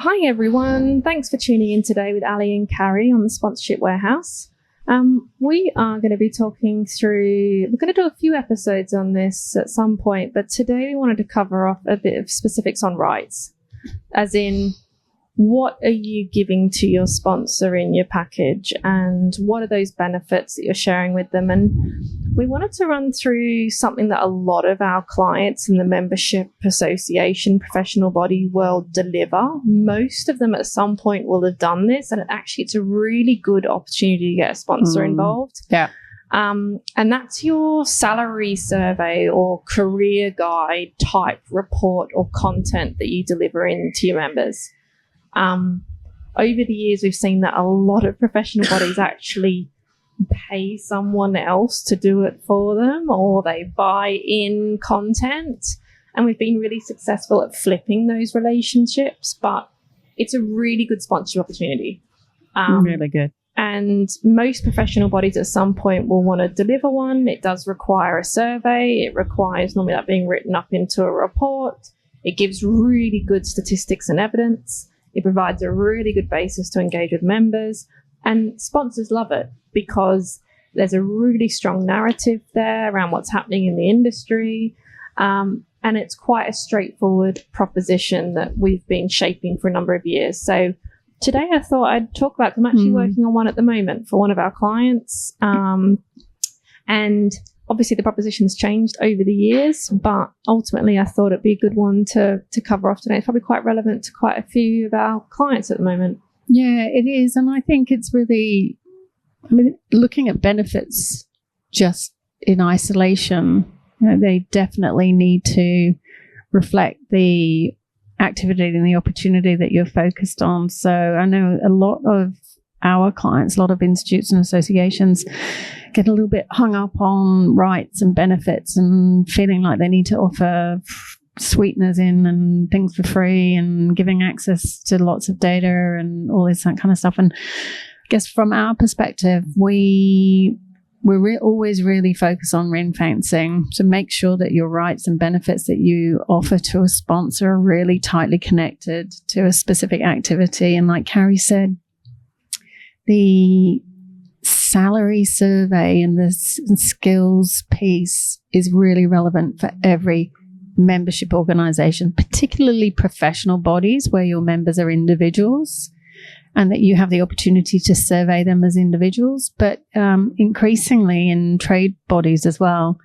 Hi everyone, thanks for tuning in today with Ali and Carrie on the Sponsorship Warehouse. We are going to be talking through, we're going to do a few episodes on this at some point, but today we wanted to cover off a bit of specifics on rights, as in what are you giving to your sponsor in your package and what are those benefits that you're sharing with them. And we wanted to run through something that a lot of our clients in the membership association professional body will deliver. Most of them at some point will have done this, and it's a really good opportunity to get a sponsor involved. Yeah. And that's your salary survey or career guide type report or content that you deliver in to your members. Over the years, we've seen that a lot of professional bodies actually pay someone else to do it for them, or they buy in content, and we've been really successful at flipping those relationships. But it's a really good sponsorship opportunity. Really good. And most professional bodies at some point will want to deliver one. It does require a survey. It requires normally that being written up into a report. It gives really good statistics and evidence. It provides a really good basis to engage with members, and sponsors love it because there's a really strong narrative there around what's happening in the industry. And it's quite a straightforward proposition that we've been shaping for a number of years. So today I thought I'd talk about, I'm actually working on one at the moment for one of our clients. And obviously the proposition's changed over the years, but ultimately I thought it'd be a good one to cover off today. It's probably quite relevant to quite a few of our clients at the moment. Yeah, it is. And I think it's really, looking at benefits just in isolation, they definitely need to reflect the activity and the opportunity that you're focused on. So I know a lot of our clients, a lot of institutes and associations get a little bit hung up on rights and benefits and feeling like they need to offer sweeteners in and things for free and giving access to lots of data and all this that kind of stuff. And I guess from our perspective, we're always really focused on ring fencing to make sure that your rights and benefits that you offer to a sponsor are really tightly connected to a specific activity. And like Carrie said, the salary survey and the skills piece is really relevant for every membership organization, particularly professional bodies where your members are individuals and that you have the opportunity to survey them as individuals, but increasingly in trade bodies as well.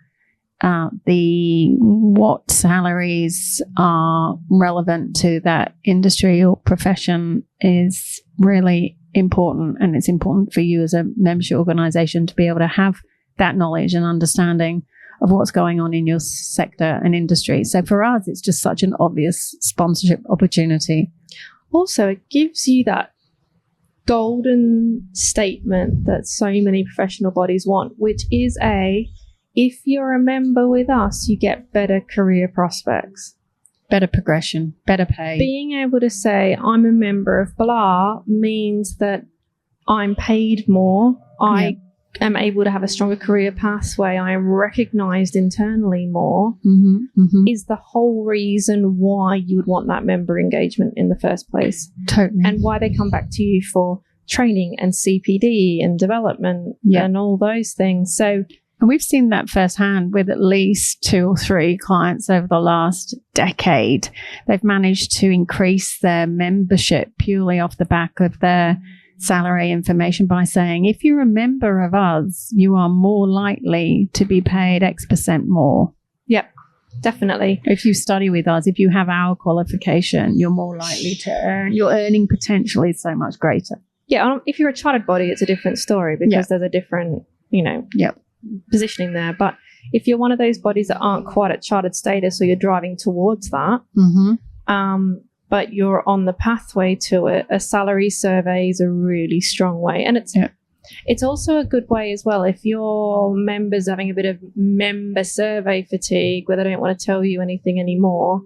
What salaries are relevant to that industry or profession is really important, and it's important for you as a membership organization to be able to have that knowledge and understanding of what's going on in your sector and industry. So for us, it's just such an obvious sponsorship opportunity. Also, it gives you that golden statement that so many professional bodies want, which is if you're a member with us, you get better career prospects. Better progression, better pay. Being able to say, I'm a member of blah, means that I'm paid more. I am able to have a stronger career pathway. I am recognised internally more. Is the whole reason why you would want that member engagement in the first place. Totally. And why they come back to you for training and CPD and development and all those things. And we've seen that firsthand with at least 2 or 3 clients over the last decade. They've managed to increase their membership purely off the back of their salary information by saying, if you're a member of us, you are more likely to be paid X% more. Yep, definitely. If you study with us, if you have our qualification, you're more likely to earn. Your earning potential is so much greater. Yeah, if you're a chartered body, it's a different story because there's a different, positioning there. But if you're one of those bodies that aren't quite at chartered status, or you're driving towards that, but you're on the pathway to it, a salary survey is a really strong way. And it's also a good way as well if your members having a bit of member survey fatigue where they don't want to tell you anything anymore,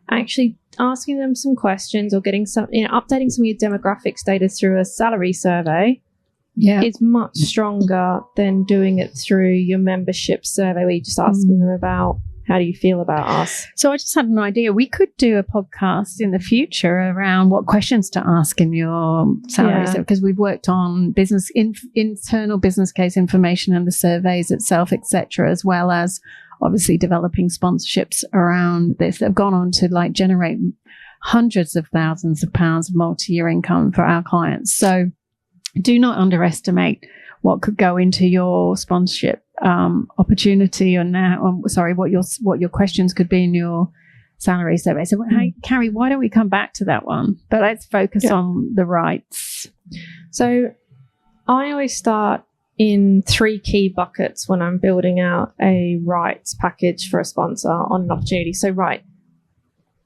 actually asking them some questions or getting some, updating some of your demographics data through a salary survey is much stronger than doing it through your membership survey where you're just asking them about How do you feel about us? So I just had an idea. We could do a podcast in the future around what questions to ask in your salary survey, because we've worked on internal business case information and the surveys itself, etc., as well as obviously developing sponsorships around this that have gone on to like generate hundreds of thousands of pounds of multi-year income for our clients. So do not underestimate what could go into your sponsorship opportunity, what your questions could be in your salary survey. So, hey, Carrie, why don't we come back to that one? But let's focus on the rights. So I always start in 3 key buckets when I'm building out a rights package for a sponsor on an opportunity. So,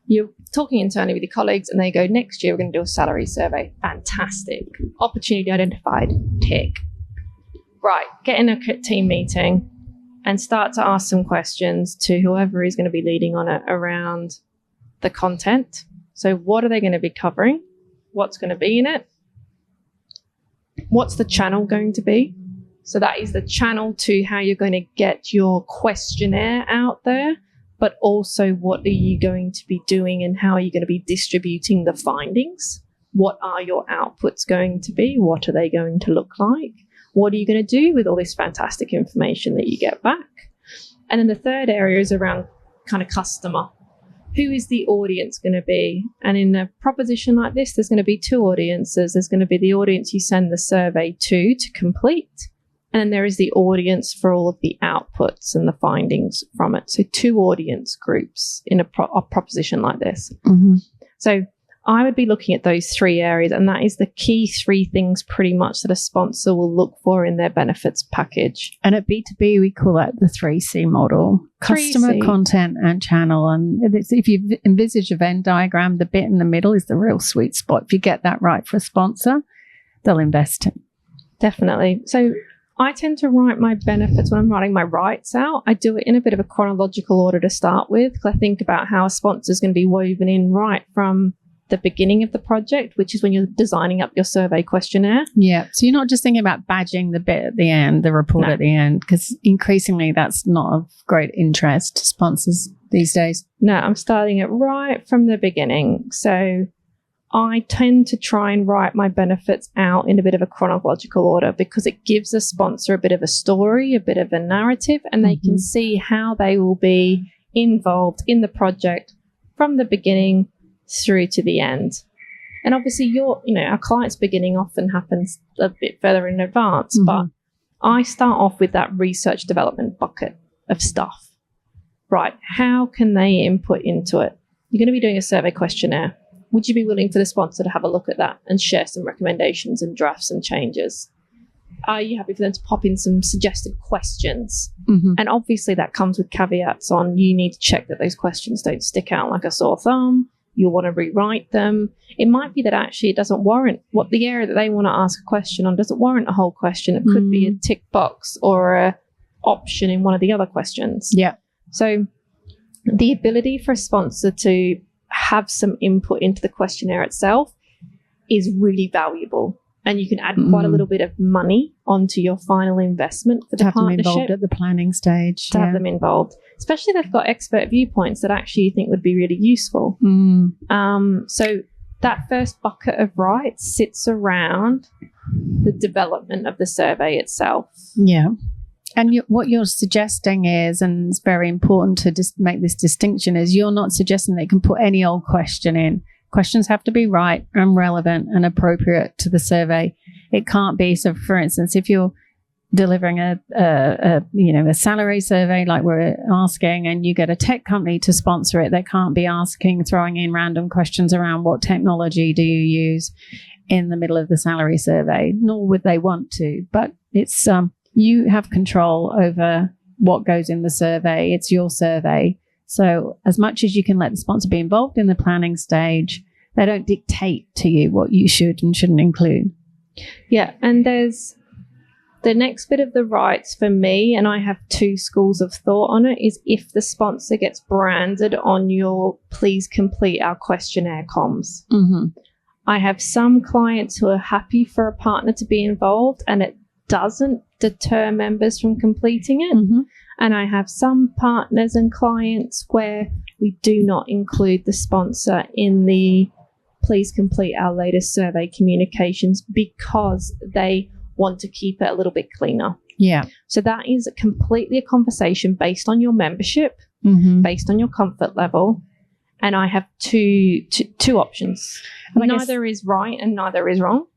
you're talking internally with your colleagues and they go, next year we're going to do a salary survey. Fantastic. Opportunity identified. Tick. Right. Get in a team meeting and start to ask some questions to whoever is going to be leading on it around the content. So what are they going to be covering? What's going to be in it? What's the channel going to be? So that is the channel to how you're going to get your questionnaire out there, but also what are you going to be doing and how are you going to be distributing the findings? What are your outputs going to be? What are they going to look like? What are you going to do with all this fantastic information that you get back? And then the third area is around kind of customer. Who is the audience going to be? And in a proposition like this, there's going to be 2 audiences. There's going to be the audience you send the survey to complete. And then there is the audience for all of the outputs and the findings from it. So 2 audience groups in a proposition like this. Mm-hmm. So I would be looking at those 3 areas, and that is the key 3 things pretty much that a sponsor will look for in their benefits package. And at B2B, we call that the 3C model: customer, 3C. Content, and channel. And if you envisage a Venn diagram, the bit in the middle is the real sweet spot. If you get that right for a sponsor, they'll invest in. Definitely. So I tend to write my benefits when I'm writing my rights out. I do it in a bit of a chronological order to start with, because I think about how a sponsor is going to be woven in right from the beginning of the project, which is when you're designing up your survey questionnaire. Yeah. So you're not just thinking about badging the bit at the end, the report at the end, because increasingly that's not of great interest to sponsors these days. No, I'm starting it right from the beginning. So I tend to try and write my benefits out in a bit of a chronological order, because it gives a sponsor a bit of a story, a bit of a narrative, and they can see how they will be involved in the project from the beginning through to the end. And obviously our client's beginning often happens a bit further in advance, but I start off with that research development bucket of stuff. Right, how can they input into it? You're going to be doing a survey questionnaire. Would you be willing for the sponsor to have a look at that and share some recommendations and drafts and changes? Are you happy for them to pop in some suggested questions? And obviously that comes with caveats on you need to check that those questions don't stick out like a sore thumb. You'll want to rewrite them. It might be that actually it doesn't warrant what the area that they want to ask a question on doesn't warrant a whole question. It could be a tick box or a option in one of the other questions. Yeah. So the ability for a sponsor to have some input into the questionnaire itself is really valuable. And you can add quite a little bit of money onto your final investment for the partnership. To have them involved at the planning stage. To have them involved. Especially if they've got expert viewpoints that actually you think would be really useful. So that first bucket of rights sits around the development of the survey itself. Yeah. And what you're suggesting is, and it's very important to just make this distinction, is you're not suggesting they can put any old question in. Questions have to be right and relevant and appropriate to the survey. It can't be, so for instance, if you're delivering a salary survey like we're asking, and you get a tech company to sponsor it, they can't be throwing in random questions around what technology do you use in the middle of the salary survey, nor would they want to. But it's you have control over what goes in the survey. It's your survey. So as much as you can let the sponsor be involved in the planning stage, they don't dictate to you what you should and shouldn't include. Yeah, and there's the next bit of the rights for me, and I have 2 schools of thought on it, is if the sponsor gets branded on your please complete our questionnaire comms. I have some clients who are happy for a partner to be involved, and it doesn't deter members from completing it. Mm-hmm. And I have some partners and clients where we do not include the sponsor in the please complete our latest survey communications because they want to keep it a little bit cleaner. Yeah. So that is completely a conversation based on your membership, Mm-hmm. based on your comfort level. And I have two options. And I guess- Neither is right and neither is wrong.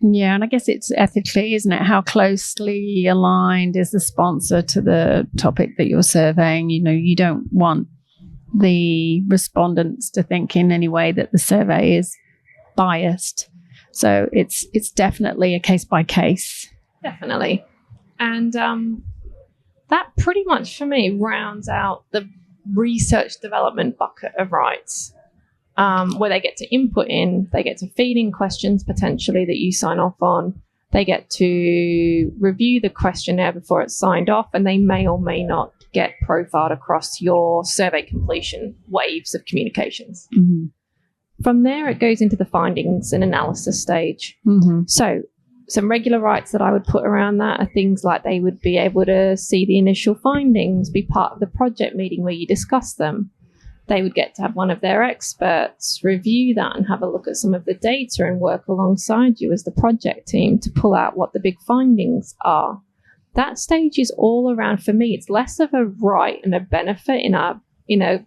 Yeah, and I guess it's ethically, isn't it? How closely aligned is the sponsor to the topic that you're surveying? You know, you don't want the respondents to think in any way that the survey is biased. So it's definitely a case by case. Definitely. And that pretty much for me rounds out the research development bucket of rights. Where they get to input in, they get to feed in questions potentially that you sign off on. They get to review the questionnaire before it's signed off, and they may or may not get profiled across your survey completion waves of communications. Mm-hmm. From there, it goes into the findings and analysis stage. Mm-hmm. So some regular rights that I would put around that are things like they would be able to see the initial findings, be part of the project meeting where you discuss them. They would get to have one of their experts review that and have a look at some of the data and work alongside you as the project team to pull out what the big findings are. That stage is all around, for me, it's less of a right and a benefit in a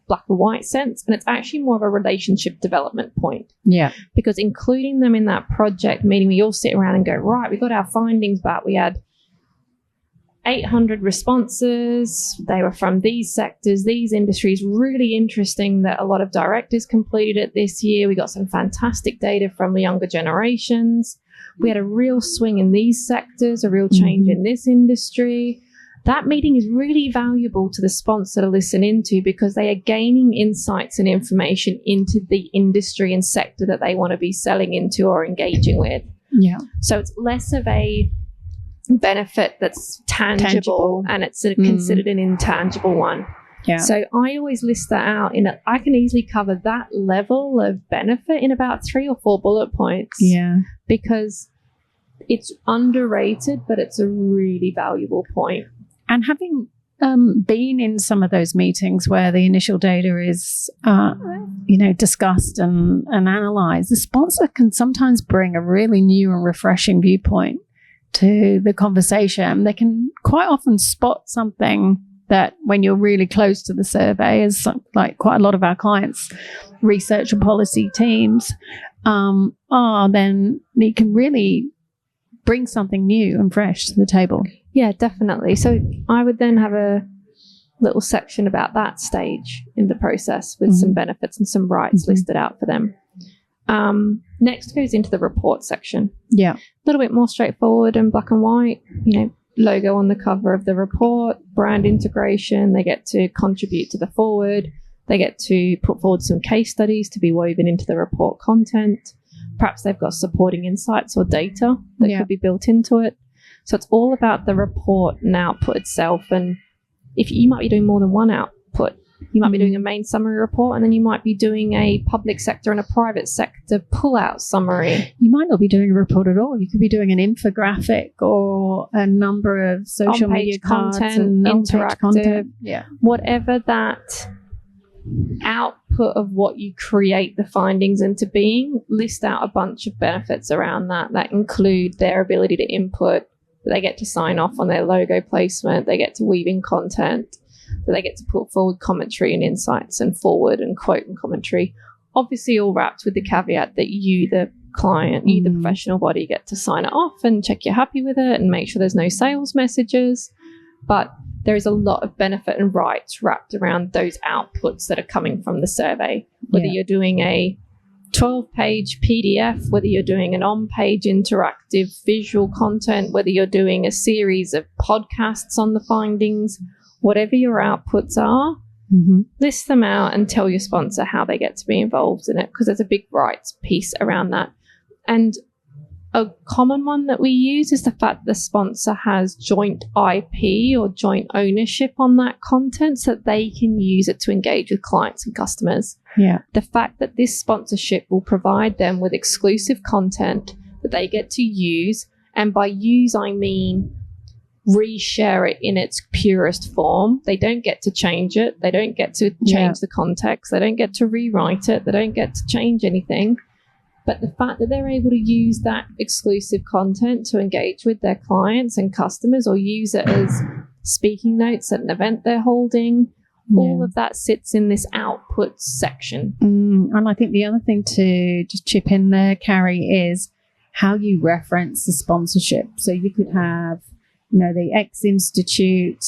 black and white sense, and it's actually more of a relationship development point. Yeah. Because including them in that project meeting, we all sit around and go, right, we got our findings back. We had 800 responses. They were from these sectors, these industries. Really interesting that a lot of directors completed it this year. We got some fantastic data from the younger generations. We had a real swing in these sectors, a real change in this industry. That meeting is really valuable to the sponsor to listen into because they are gaining insights and information into the industry and sector that they want to be selling into or engaging with. Yeah. So it's less of a benefit that's tangible. And it's considered an intangible one. Yeah. So I always list that out I can easily cover that level of benefit in about 3 or 4 bullet points. Yeah. Because it's underrated, but it's a really valuable point. And having been in some of those meetings where the initial data is, discussed and analysed, the sponsor can sometimes bring a really new and refreshing viewpoint to the conversation. They can quite often spot something that when you're really close to the survey, as like quite a lot of our clients, research and policy teams, then you can really bring something new and fresh to the table. Yeah, definitely. So I would then have a little section about that stage in the process with some benefits and some rights listed out for them. Next goes into the report section. Yeah. A little bit more straightforward and black and white, logo on the cover of the report, brand integration. They get to contribute to the forward. They get to put forward some case studies to be woven into the report content. Perhaps they've got supporting insights or data that could be built into it. So it's all about the report and output itself. And if you might be doing more than one output, you might be doing a main summary report, and then you might be doing a public sector and a private sector pull-out summary. You might not be doing a report at all. You could be doing an infographic or a number of social media cards and interactive content. Yeah. Whatever that output of what you create the findings into being, list out a bunch of benefits around that include their ability to input, that they get to sign off on their logo placement, they get to weave in content, that they get to put forward commentary and insights and forward and quote and commentary. Obviously all wrapped with the caveat that you, the client, you, the professional body, get to sign it off and check you're happy with it and make sure there's no sales messages. But there is a lot of benefit and rights wrapped around those outputs that are coming from the survey. Whether you're doing a 12-page PDF, whether you're doing an on-page interactive visual content, whether you're doing a series of podcasts on the findings, whatever your outputs are, list them out and tell your sponsor how they get to be involved in it, because there's a big rights piece around that. And a common one that we use is the fact the sponsor has joint IP or joint ownership on that content so that they can use it to engage with clients and customers. Yeah. The fact that this sponsorship will provide them with exclusive content that they get to use, and by use I mean reshare it in its purest form. They don't get to change it. They don't get to change the context. They don't get to rewrite it. They don't get to change anything. But the fact that they're able to use that exclusive content to engage with their clients and customers, or use it as speaking notes at an event they're holding, all of that sits in this outputs section. And I think the other thing to just chip in there, Carrie, is how you reference the sponsorship. So you could have, the X Institute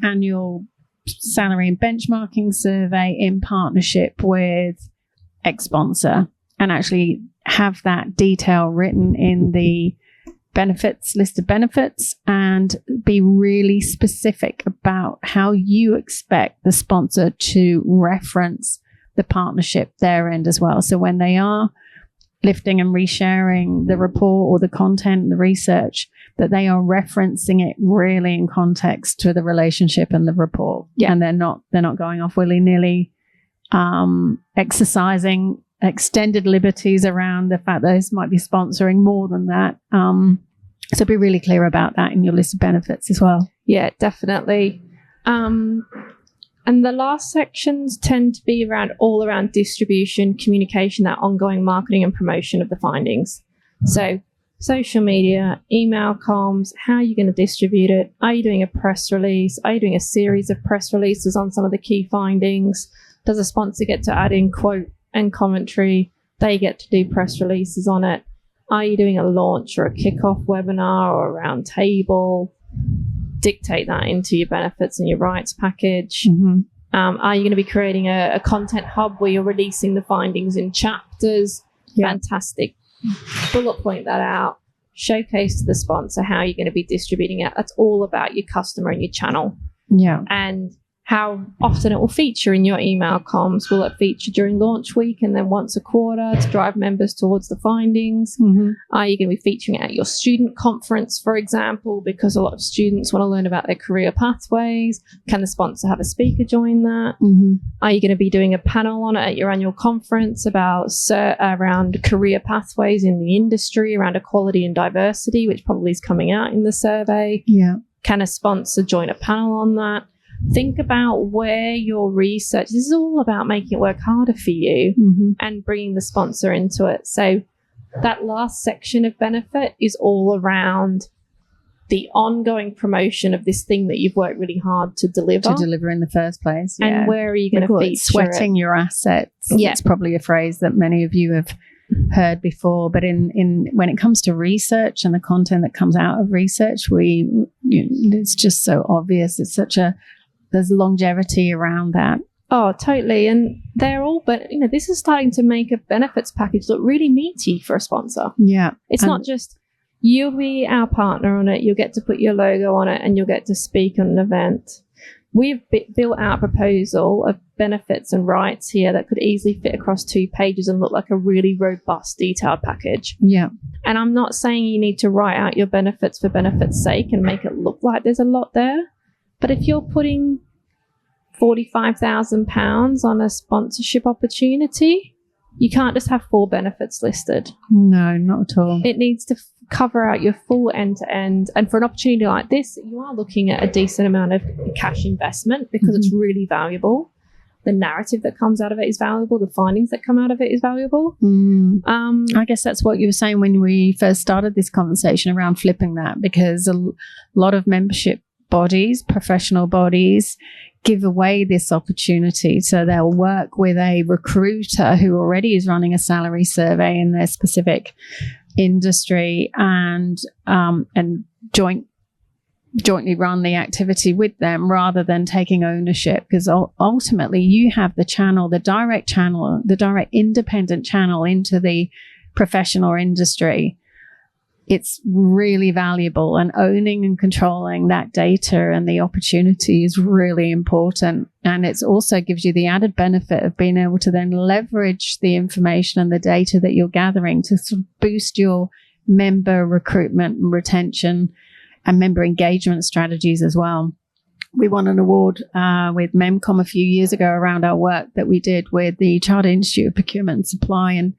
annual salary and benchmarking survey in partnership with X sponsor, and actually have that detail written in the list of benefits, and be really specific about how you expect the sponsor to reference the partnership their end as well. So when they are lifting and resharing the report or the content and the research, that they are referencing it really in context to the relationship and the report. And they're not going off willy-nilly, exercising extended liberties around the fact that this might be sponsoring more than that. So be really clear about that in your list of benefits as well. Yeah, definitely. And the last sections tend to be all around distribution, communication, that ongoing marketing and promotion of the findings. So social media, email comms, how are you going to distribute it? Are you doing a press release? Are you doing a series of press releases on some of the key findings? Does a sponsor get to add in quote and commentary? They get to do press releases on it. Are you doing a launch or a kickoff webinar or a round table? Dictate that into your benefits and your rights package. Are you going to be creating a content hub where you're releasing the findings in chapters? Fantastic. Bullet point that out. Showcase to the sponsor how you're going to be distributing it. That's all about your customer and your channel. And how often it will feature in your email comms. Will it feature during launch week and then once a quarter to drive members towards the findings? Are you going to be featuring it at your student conference, for example, because a lot of students want to learn about their career pathways? Can the sponsor have a speaker join that? Are you going to be doing a panel on it at your annual conference about around career pathways in the industry, around equality and diversity, which probably is coming out in the survey? Can a sponsor join a panel on that? Think about where your research, this is all about making it work harder for you and bringing the sponsor into it. So that last section of benefit is all around the ongoing promotion of this thing that you've worked really hard to deliver. In the first place. And where are you going to feature sweating your assets. It's probably a phrase that many of you have heard before, but in when it comes to research and the content that comes out of research, it's just so obvious. There's longevity around that. Oh, totally. And they're all, but this is starting to make a benefits package look really meaty for a sponsor. It's not just you'll be our partner on it, you'll get to put your logo on it, and you'll get to speak on an event. We've built out a proposal of benefits and rights here that could easily fit across 2 pages and look like a really robust, detailed package. And I'm not saying you need to write out your benefits for benefits' sake and make it look like there's a lot there. But if you're putting £45,000 on a sponsorship opportunity, you can't just have 4 benefits listed. No, not at all. It needs to cover out your full end-to-end. And for an opportunity like this, you are looking at a decent amount of cash investment because it's really valuable. The narrative that comes out of it is valuable. The findings that come out of it is valuable. I guess that's what you were saying when we first started this conversation around flipping that, because a lot of membership bodies, professional bodies, give away this opportunity. So they'll work with a recruiter who already is running a salary survey in their specific industry and jointly run the activity with them rather than taking ownership, because ultimately you have the direct independent channel into the profession or industry. It's really valuable, and owning and controlling that data and the opportunity is really important. And it also gives you the added benefit of being able to then leverage the information and the data that you're gathering to sort of boost your member recruitment and retention and member engagement strategies as well. We won an award with MEMCOM a few years ago around our work that we did with the Chartered Institute of Procurement and Supply and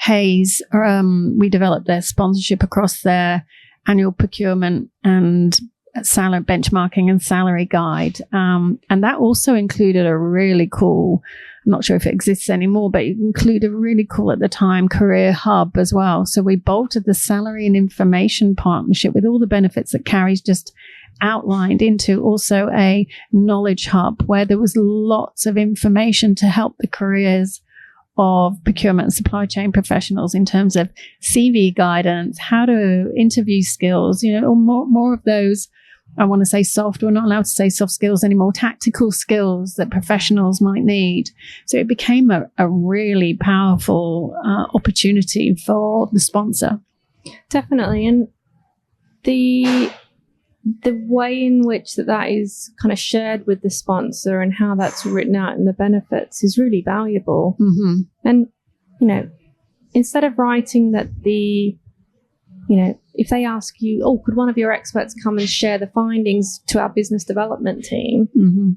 Hayes. We developed their sponsorship across their annual procurement and salary benchmarking and salary guide. And that also included a really cool, I'm not sure if it exists anymore, but it included a really cool at the time career hub as well. So we bolted the salary and information partnership with all the benefits that Carrie's just outlined into also a knowledge hub where there was lots of information to help the careers of procurement and supply chain professionals in terms of CV guidance, how to interview skills, or more of those. I want to say soft. We're not allowed to say soft skills anymore. Tactical skills that professionals might need. So it became a really powerful opportunity for the sponsor. Definitely. And the way in which that is kind of shared with the sponsor and how that's written out in the benefits is really valuable. Mm-hmm. And, instead of writing that if they ask you, could one of your experts come and share the findings to our business development team? Mm-hmm.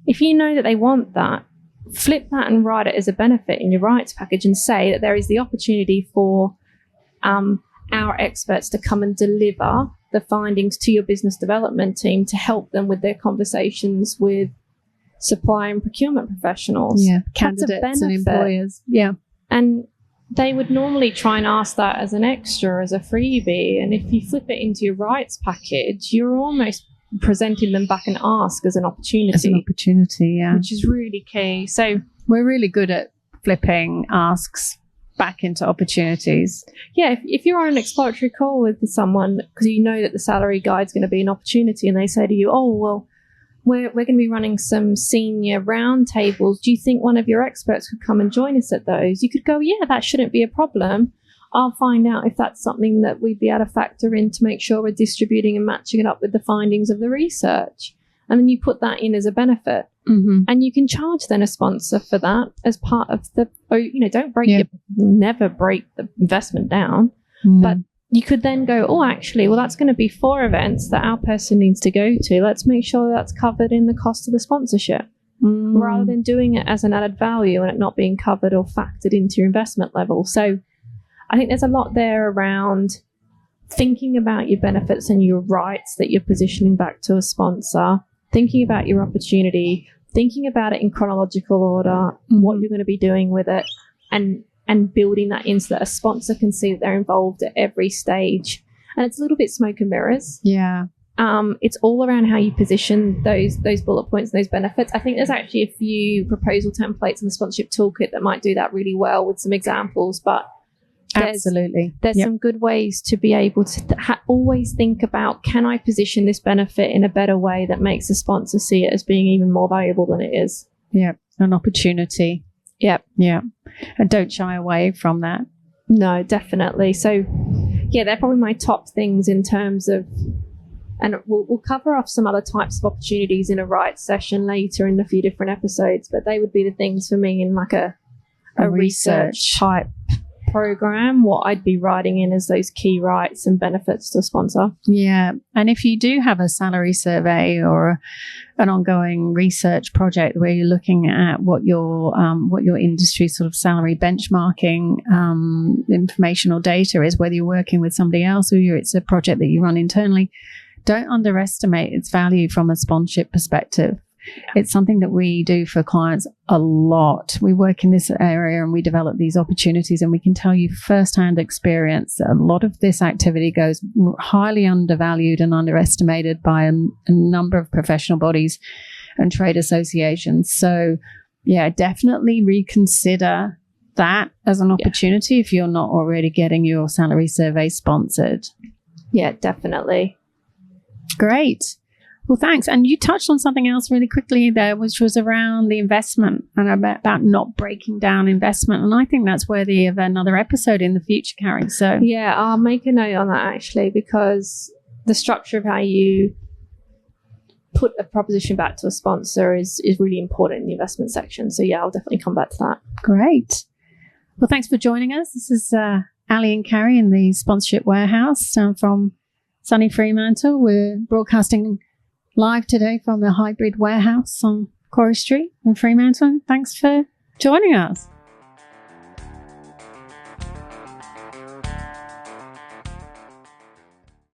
If you know that they want that, flip that and write it as a benefit in your rights package and say that there is the opportunity for our experts to come and deliver the findings to your business development team to help them with their conversations with supply and procurement professionals. Yeah, candidates and employers. Yeah. And they would normally try and ask that as an extra, as a freebie. And if you flip it into your rights package, you're almost presenting them back and ask as an opportunity. As an opportunity, yeah. Which is really key. So we're really good at flipping asks back into opportunities. Yeah, if you're on an exploratory call with someone, because you know that the salary guide is going to be an opportunity, and they say to you, we're going to be running some senior roundtables. Do you think one of your experts could come and join us at those? You could go, yeah, that shouldn't be a problem. I'll find out if that's something that we'd be able to factor in to make sure we're distributing and matching it up with the findings of the research. And then you put that in as a benefit. Mm-hmm. And you can charge then a sponsor for that as part of the, never break the investment down. Mm-hmm. But you could then go, that's going to be 4 events that our person needs to go to. Let's make sure that's covered in the cost of the sponsorship, rather than doing it as an added value and it not being covered or factored into your investment level. So I think there's a lot there around thinking about your benefits and your rights that you're positioning back to a sponsor, thinking about your opportunity, thinking about it in chronological order, what you're going to be doing with it, and building that in so that a sponsor can see that they're involved at every stage. And it's a little bit smoke and mirrors. Yeah. It's all around how you position those bullet points and those benefits. I think there's actually a few proposal templates in the sponsorship toolkit that might do that really well with some examples, but there's some good ways to be able to always think about, can I position this benefit in a better way that makes the sponsor see it as being even more valuable than it is? Yeah, an opportunity. Yep. Yeah. And don't shy away from that. No, definitely. So, yeah, they're probably my top things in terms of, and we'll cover off some other types of opportunities in a rights session later in a few different episodes, but they would be the things for me in like a research type program, what I'd be writing in as those key rights and benefits to a sponsor. Yeah. And if you do have a salary survey or an ongoing research project where you're looking at what your industry sort of salary benchmarking information or data is, whether you're working with somebody else or it's a project that you run internally, don't underestimate its value from a sponsorship perspective. It's something that we do for clients a lot. We work in this area and we develop these opportunities, and we can tell you firsthand experience that a lot of this activity goes highly undervalued and underestimated by a number of professional bodies and trade associations. So, yeah, definitely reconsider that as an opportunity if you're not already getting your salary survey sponsored. Yeah, definitely. Great. Well, thanks. And you touched on something else really quickly there, which was around the investment and about not breaking down investment. And I think that's worthy of another episode in the future, Carrie. So yeah, I'll make a note on that actually, because the structure of how you put a proposition back to a sponsor is really important in the investment section. So yeah, I'll definitely come back to that. Great. Well, thanks for joining us. This is Ali and Carrie in the Sponsorship Warehouse from sunny Fremantle. We're broadcasting live today from the Hybrid Warehouse on Quarry Street in Fremantle. Thanks for joining us.